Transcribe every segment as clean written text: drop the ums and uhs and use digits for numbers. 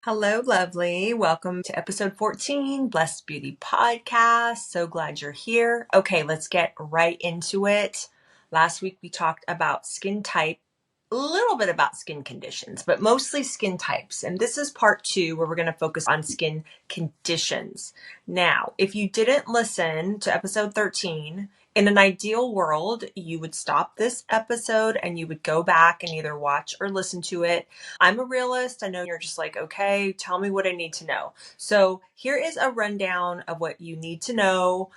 Hello, lovely. Welcome to episode 14, Blessed Beauty Podcast. So glad you're here. Okay, let's get right into it. Last week we talked about skin type, a little bit about skin conditions, but mostly skin types. And this is part 2 where we're going to focus on skin conditions. Now, if you didn't listen to episode 13, in an ideal world, you would stop this episode and you would go back and either watch or listen to it. I'm a realist. I know you're just like, okay, tell me what I need to know. So here is a rundown of what you need to know.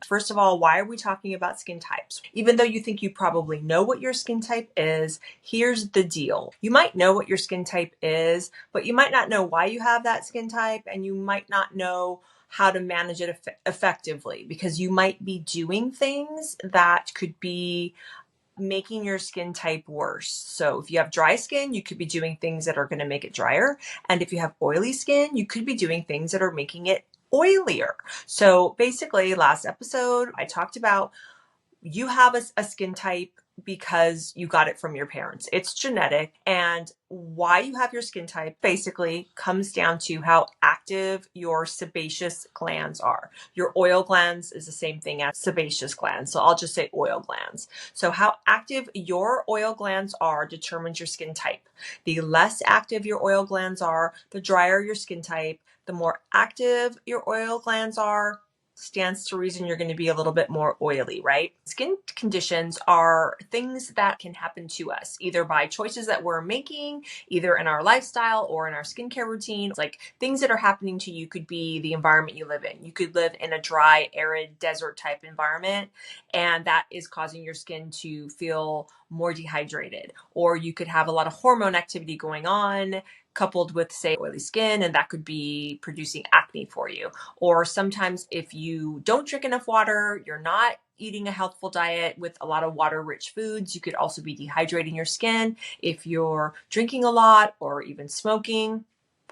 First of all, why are we talking about skin types? Even though you think you probably know what your skin type is, here's the deal. You might know what your skin type is, but you might not know why you have that skin type, and you might not know how to manage it effectively because you might be doing things that could be making your skin type worse. So if you have dry skin, you could be doing things that are going to make it drier. And if you have oily skin, you could be doing things that are making it oilier. So basically, last episode, I talked about you have a skin type because you got it from your parents. It's genetic, and why you have your skin type basically comes down to how active your sebaceous glands are. Your oil glands is the same thing as sebaceous glands, so I'll just say oil glands. So how active your oil glands are determines your skin type. The less active your oil glands are, the drier your skin type. The more active your oil glands are, stands to reason you're going to be a little bit more oily, right? Skin conditions are things that can happen to us either by choices that we're making, either in our lifestyle or in our skincare routine. Like things that are happening to you could be the environment you live in. You could live in a dry, arid, desert type environment, and that is causing your skin to feel more dehydrated. Or you could have a lot of hormone activity going on, coupled with, say, oily skin, and that could be producing acne for you. Or sometimes if you don't drink enough water, you're not eating a healthful diet with a lot of water-rich foods, you could also be dehydrating your skin. If you're drinking a lot or even smoking,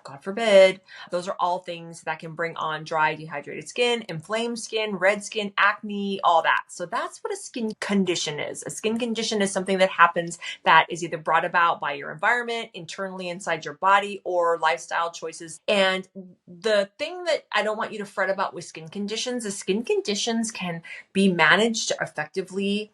God forbid, those are all things that can bring on dry, dehydrated skin, inflamed skin, red skin, acne, all that. So that's what a skin condition is. A skin condition is something that happens that is either brought about by your environment, internally inside your body, or lifestyle choices. And the thing that I don't want you to fret about with skin conditions is skin conditions can be managed effectively.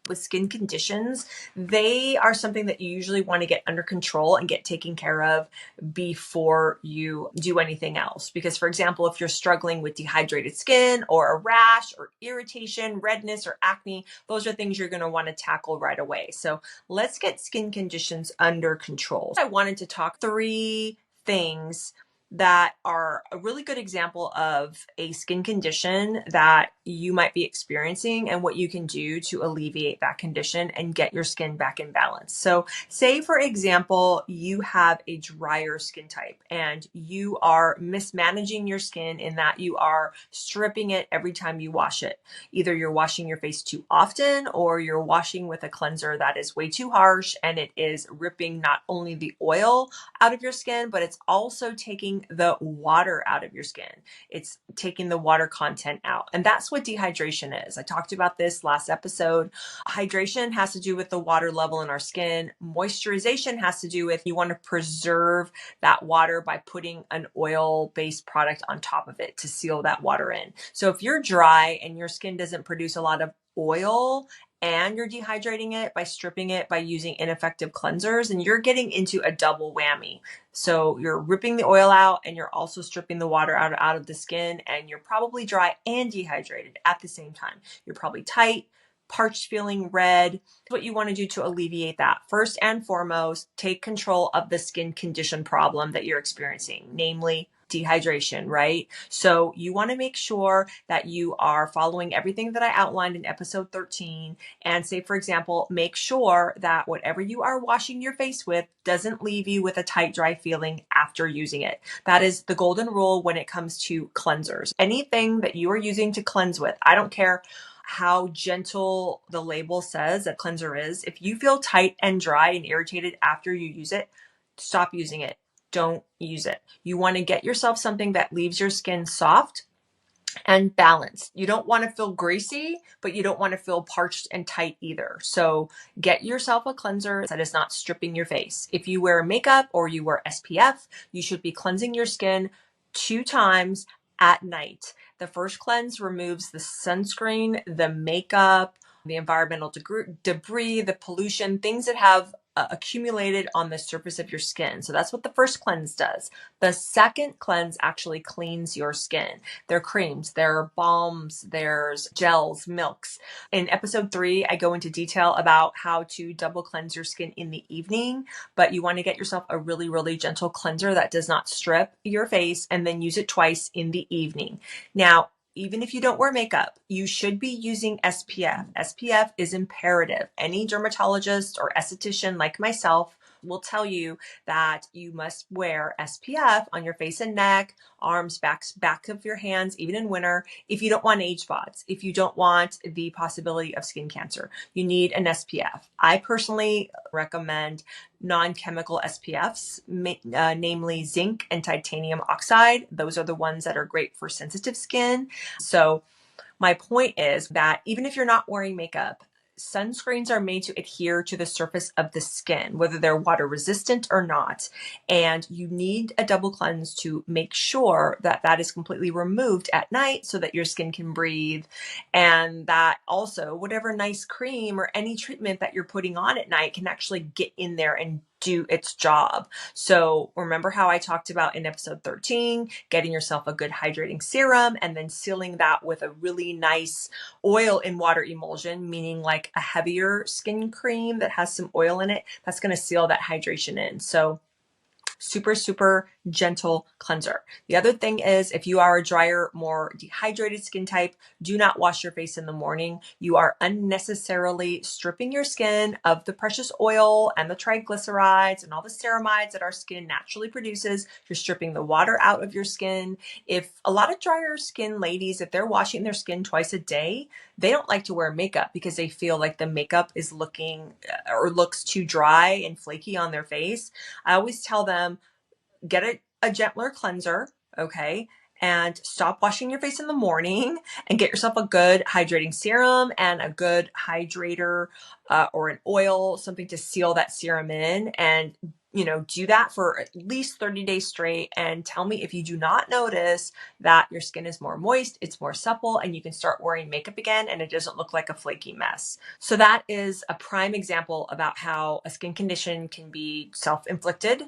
With skin conditions, they are something that you usually want to get under control and get taken care of before you do anything else. Because, for example, if you're struggling with dehydrated skin or a rash or irritation, redness, or acne, those are things you're going to want to tackle right away. So let's get skin conditions under control. I wanted to talk 3 things that are a really good example of a skin condition that you might be experiencing and what you can do to alleviate that condition and get your skin back in balance. So say, for example, you have a drier skin type and you are mismanaging your skin in that you are stripping it every time you wash it. Either you're washing your face too often or you're washing with a cleanser that is way too harsh and it is ripping not only the oil out of your skin, but it's also taking the water out of your skin. It's taking the water content out. And that's what dehydration is. I talked about this last episode. Hydration has to do with the water level in our skin. Moisturization has to do with you want to preserve that water by putting an oil-based product on top of it to seal that water in. So if you're dry and your skin doesn't produce a lot of oil and you're dehydrating it by stripping it by using ineffective cleansers, and you're getting into a double whammy. So you're ripping the oil out and you're also stripping the water out of the skin, and you're probably dry and dehydrated at the same time. You're probably tight, parched, feeling red. What you want to do to alleviate that, first and foremost, take control of the skin condition problem that you're experiencing, namely dehydration, right? So you want to make sure that you are following everything that I outlined in episode 13. And say, for example, make sure that whatever you are washing your face with doesn't leave you with a tight, dry feeling after using it. That is the golden rule when it comes to cleansers. Anything that you are using to cleanse with, I don't care how gentle the label says that cleanser is. If you feel tight and dry and irritated after you use it, stop using it. Don't use it. You want to get yourself something that leaves your skin soft and balanced. You don't want to feel greasy, but you don't want to feel parched and tight either. So get yourself a cleanser that is not stripping your face. If you wear makeup or you wear SPF, you should be cleansing your skin 2 times at night. The first cleanse removes the sunscreen, the makeup, the environmental debris, the pollution, things that have accumulated on the surface of your skin. So that's what the first cleanse does. The second cleanse actually cleans your skin. There are creams, there are balms, there's gels, milks. In episode 3, I go into detail about how to double cleanse your skin in the evening, but you want to get yourself a really, really gentle cleanser that does not strip your face, and then use it twice in the evening. Now, even if you don't wear makeup, you should be using SPF. SPF is imperative. Any dermatologist or esthetician like myself will tell you that you must wear SPF on your face and neck, arms, back of your hands, even in winter, if you don't want age spots, if you don't want the possibility of skin cancer. You need an SPF. I personally recommend non-chemical SPFs, namely zinc and titanium oxide. Those are the ones that are great for sensitive skin. So my point is that even if you're not wearing makeup, sunscreens are made to adhere to the surface of the skin, whether they're water resistant or not. And you need a double cleanse to make sure that that is completely removed at night so that your skin can breathe. And that also whatever nice cream or any treatment that you're putting on at night can actually get in there and do its job. So remember how I talked about in episode 13, getting yourself a good hydrating serum and then sealing that with a really nice oil in water emulsion, meaning like a heavier skin cream that has some oil in it. That's going to seal that hydration in. So super, super gentle cleanser. The other thing is, if you are a drier, more dehydrated skin type, do not wash your face in the morning. You are unnecessarily stripping your skin of the precious oil and the triglycerides and all the ceramides that our skin naturally produces. You're stripping the water out of your skin. If a lot of drier skin ladies, if they're washing their skin twice a day, they don't like to wear makeup because they feel like the makeup is looking or looks too dry and flaky on their face. I always tell them, get a gentler cleanser, okay? And stop washing your face in the morning and get yourself a good hydrating serum and a good hydrator or an oil, something to seal that serum in. And, do that for at least 30 days straight. And tell me if you do not notice that your skin is more moist, it's more supple, and you can start wearing makeup again and it doesn't look like a flaky mess. So that is a prime example about how a skin condition can be self-inflicted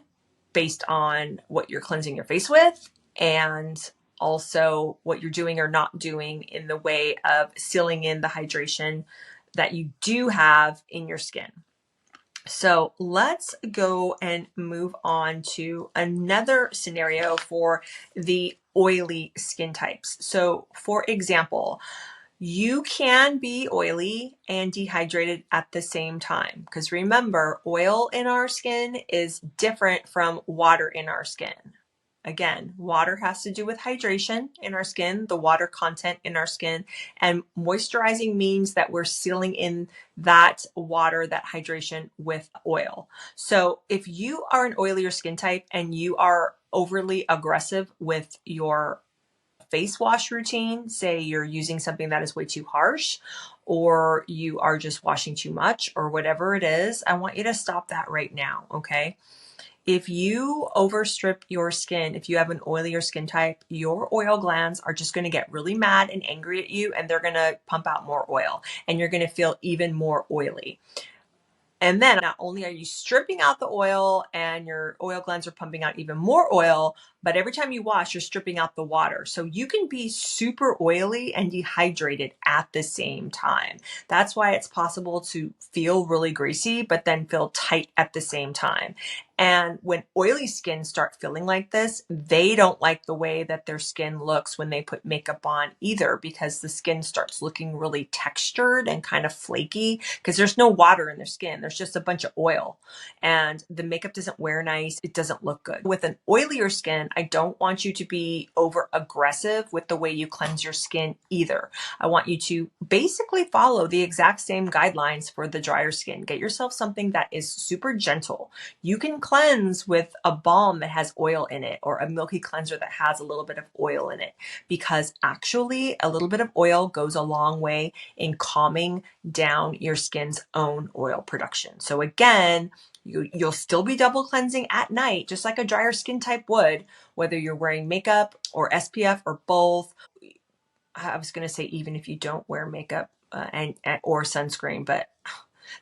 based on what you're cleansing your face with, and also what you're doing or not doing in the way of sealing in the hydration that you do have in your skin. So let's go and move on to another scenario for the oily skin types. So for example, you can be oily and dehydrated at the same time, because remember, oil in our skin is different from water in our skin. Again, water has to do with hydration in our skin, the water content in our skin, and moisturizing means that we're sealing in that water, that hydration with oil. So if you are an oilier skin type and you are overly aggressive with your face wash routine, say you're using something that is way too harsh, or you are just washing too much, or whatever it is, I want you to stop that right now, okay? If you overstrip your skin, if you have an oilier skin type, your oil glands are just going to get really mad and angry at you, and they're going to pump out more oil, and you're going to feel even more oily. And then not only are you stripping out the oil and your oil glands are pumping out even more oil, but every time you wash, you're stripping out the water. So you can be super oily and dehydrated at the same time. That's why it's possible to feel really greasy, but then feel tight at the same time. And when oily skin start feeling like this, they don't like the way that their skin looks when they put makeup on either, because the skin starts looking really textured and kind of flaky because there's no water in their skin. There's just a bunch of oil, and the makeup doesn't wear nice. It doesn't look good. With an oilier skin, I don't want you to be over aggressive with the way you cleanse your skin either. I want you to basically follow the exact same guidelines for the drier skin. Get yourself something that is super gentle. You can cleanse with a balm that has oil in it, or a milky cleanser that has a little bit of oil in it, because actually a little bit of oil goes a long way in calming down your skin's own oil production. So again, you'll still be double cleansing at night, just like a drier skin type would, whether you're wearing makeup or SPF or both. I was going to say even if you don't wear makeup or sunscreen, but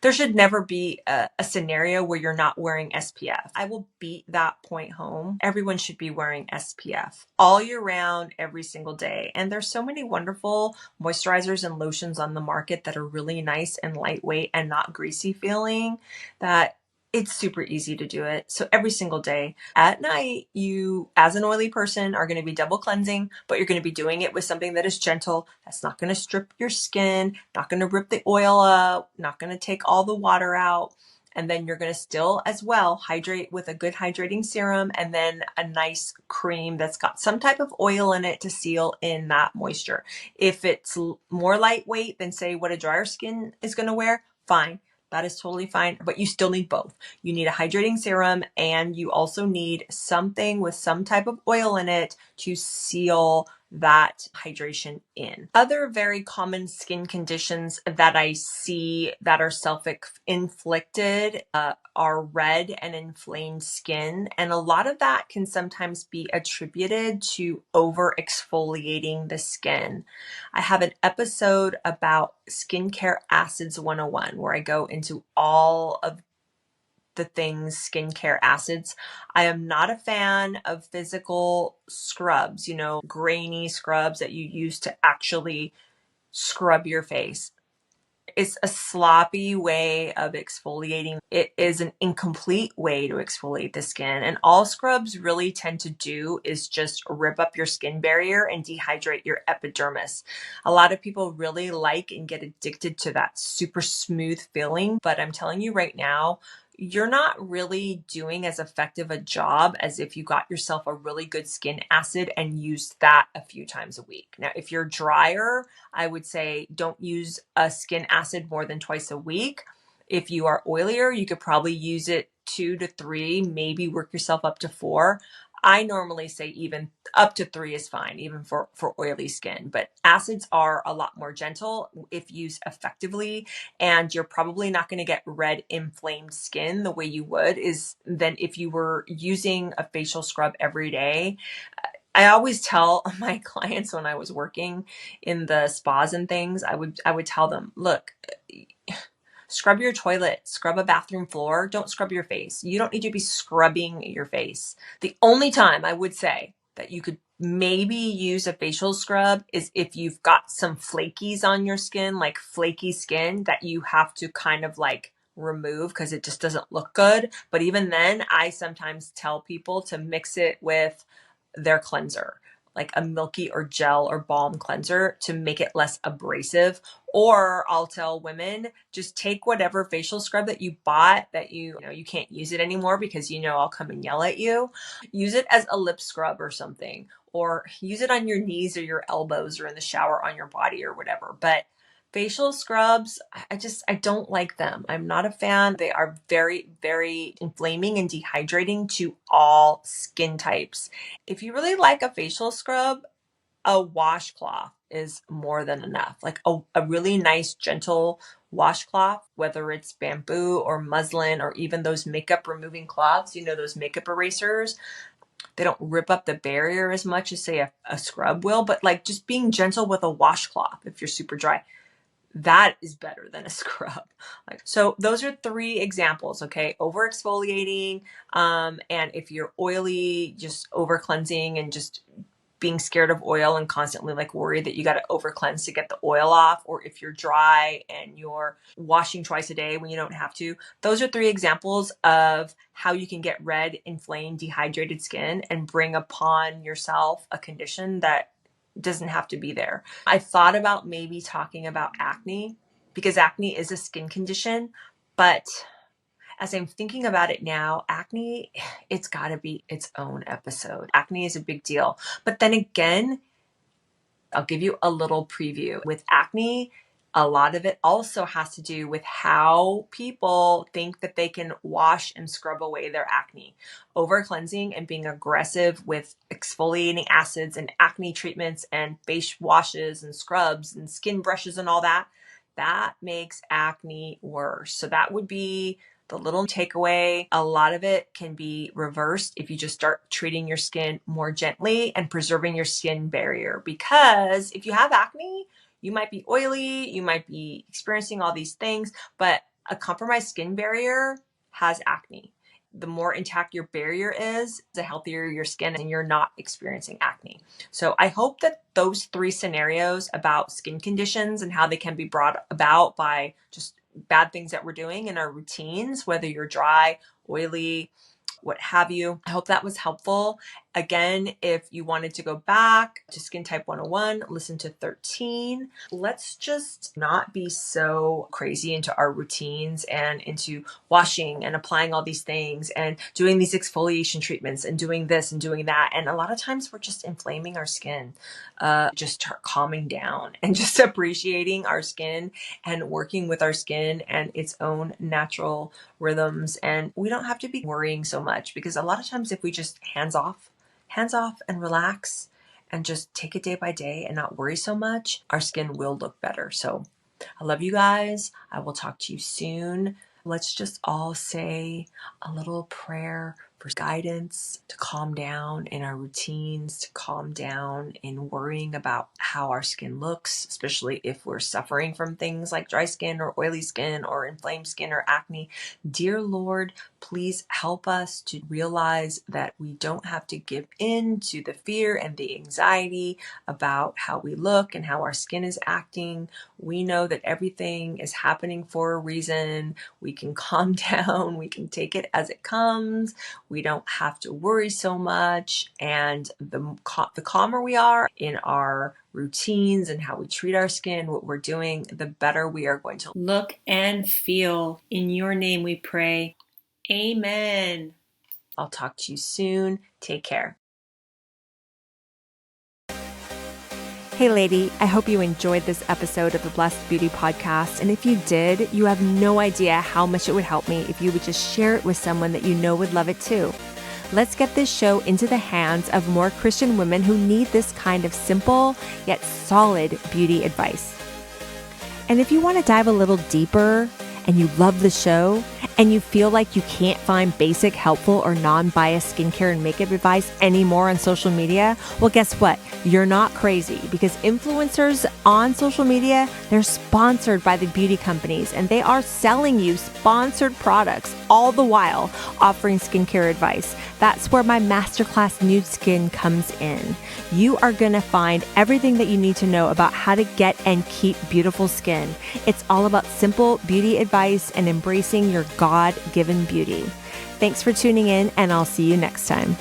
there should never be a scenario where you're not wearing SPF. I will beat that point home. Everyone should be wearing SPF all year round, every single day. And there's so many wonderful moisturizers and lotions on the market that are really nice and lightweight and not greasy feeling, that it's super easy to do it. So every single day at night, you, as an oily person, are going to be double cleansing, but you're going to be doing it with something that is gentle, that's not going to strip your skin, not going to rip the oil up, not going to take all the water out. And then you're going to still as well hydrate with a good hydrating serum, and then a nice cream that's got some type of oil in it to seal in that moisture. If it's more lightweight than say what a drier skin is going to wear, fine. That is totally fine, but you still need both. You need a hydrating serum, and you also need something with some type of oil in it to seal that hydration in. Other very common skin conditions that I see that are self-inflicted are red and inflamed skin. And a lot of that can sometimes be attributed to over exfoliating the skin. I have an episode about skincare acids 101 where I go into all of the things skincare acids. I am not a fan of physical scrubs, grainy scrubs that you use to actually scrub your face. It's a sloppy way of exfoliating. It is an incomplete way to exfoliate the skin. And all scrubs really tend to do is just rip up your skin barrier and dehydrate your epidermis. A lot of people really like and get addicted to that super smooth feeling. But I'm telling you right now, you're not really doing as effective a job as if you got yourself a really good skin acid and used that a few times a week. Now, if you're drier, I would say don't use a skin acid more than twice a week. If you are oilier, you could probably use it 2 to 3, maybe work yourself up to 4. I normally say even up to 3 is fine, even for oily skin. But acids are a lot more gentle if used effectively, and you're probably not going to get red inflamed skin the way you would than if you were using a facial scrub every day. I always tell my clients when I was working in the spas and things, I would tell them, look, scrub your toilet, scrub a bathroom floor, don't scrub your face. You don't need to be scrubbing your face. The only time I would say that you could maybe use a facial scrub is if you've got some flakies on your skin, like flaky skin that you have to kind of like remove because it just doesn't look good. But even then, I sometimes tell people to mix it with their cleanser, like a milky or gel or balm cleanser, to make it less abrasive. Or I'll tell women, just take whatever facial scrub that you bought that you can't use it anymore because I'll come and yell at you. Use it as a lip scrub or something, or use it on your knees or your elbows or in the shower on your body or whatever. But facial scrubs, I don't like them. I'm not a fan. They are very, very inflaming and dehydrating to all skin types. If you really like a facial scrub, a washcloth is more than enough. Like a really nice, gentle washcloth, whether it's bamboo or muslin or even those makeup removing cloths, those makeup erasers. They don't rip up the barrier as much as say a scrub will, but like just being gentle with a washcloth if you're super dry, that is better than a scrub. So those are 3 examples, okay? Over exfoliating, and if you're oily, just over cleansing and just being scared of oil and constantly like worried that you got to over cleanse to get the oil off, or if you're dry and you're washing twice a day when you don't have to. Those are 3 examples of how you can get red, inflamed, dehydrated skin and bring upon yourself a condition that doesn't have to be there. I thought about maybe talking about acne because acne is a skin condition, but as I'm thinking about it now, acne, it's got to be its own episode. Acne is a big deal. But then again, I'll give you a little preview. With acne, A lot of it also has to do with how people think that they can wash and scrub away their acne. Over cleansing and being aggressive with exfoliating acids and acne treatments and face washes and scrubs and skin brushes and all that, that makes acne worse. So that would be the little takeaway. A lot of it can be reversed if you just start treating your skin more gently and preserving your skin barrier. Because if you have acne, you might be oily, you might be experiencing all these things, but a compromised skin barrier has acne. The more intact your barrier is, the healthier your skin and you're not experiencing acne. So I hope that those 3 scenarios about skin conditions and how they can be brought about by just bad things that we're doing in our routines, whether you're dry, oily, what have you. I hope that was helpful. Again, if you wanted to go back to Skin Type 101, listen to 13. Let's just not be so crazy into our routines and into washing and applying all these things and doing these exfoliation treatments and doing this and doing that. And a lot of times we're just inflaming our skin. Just start calming down and just appreciating our skin and working with our skin and its own natural rhythms. And we don't have to be worrying so much, because a lot of times if we just hands off and relax and just take it day by day and not worry so much, our skin will look better. So I love you guys. I will talk to you soon. Let's just all say a little prayer for guidance to calm down in our routines, to calm down in worrying about how our skin looks, especially if we're suffering from things like dry skin or oily skin or inflamed skin or acne. Dear Lord, please help us to realize that we don't have to give in to the fear and the anxiety about how we look and how our skin is acting. We know that everything is happening for a reason. We can calm down. We can take it as it comes. We don't have to worry so much. And the calmer we are in our routines and how we treat our skin, what we're doing, the better we are going to look and feel. In your name we pray. Amen. I'll talk to you soon. Take care. Hey lady, I hope you enjoyed this episode of the Blessed Beauty Podcast. And if you did, you have no idea how much it would help me if you would just share it with someone that you know would love it too. Let's get this show into the hands of more Christian women who need this kind of simple yet solid beauty advice. And if you want to dive a little deeper and you love the show and you feel like you can't find basic, helpful, or non-biased skincare and makeup advice anymore on social media, well, guess what? You're not crazy, because influencers on social media, they're sponsored by the beauty companies and they are selling you sponsored products, all the while offering skincare advice. That's where my masterclass Nude Skin comes in. You are going to find everything that you need to know about how to get and keep beautiful skin. It's all about simple beauty advice and embracing your God-given beauty. Thanks for tuning in, and I'll see you next time.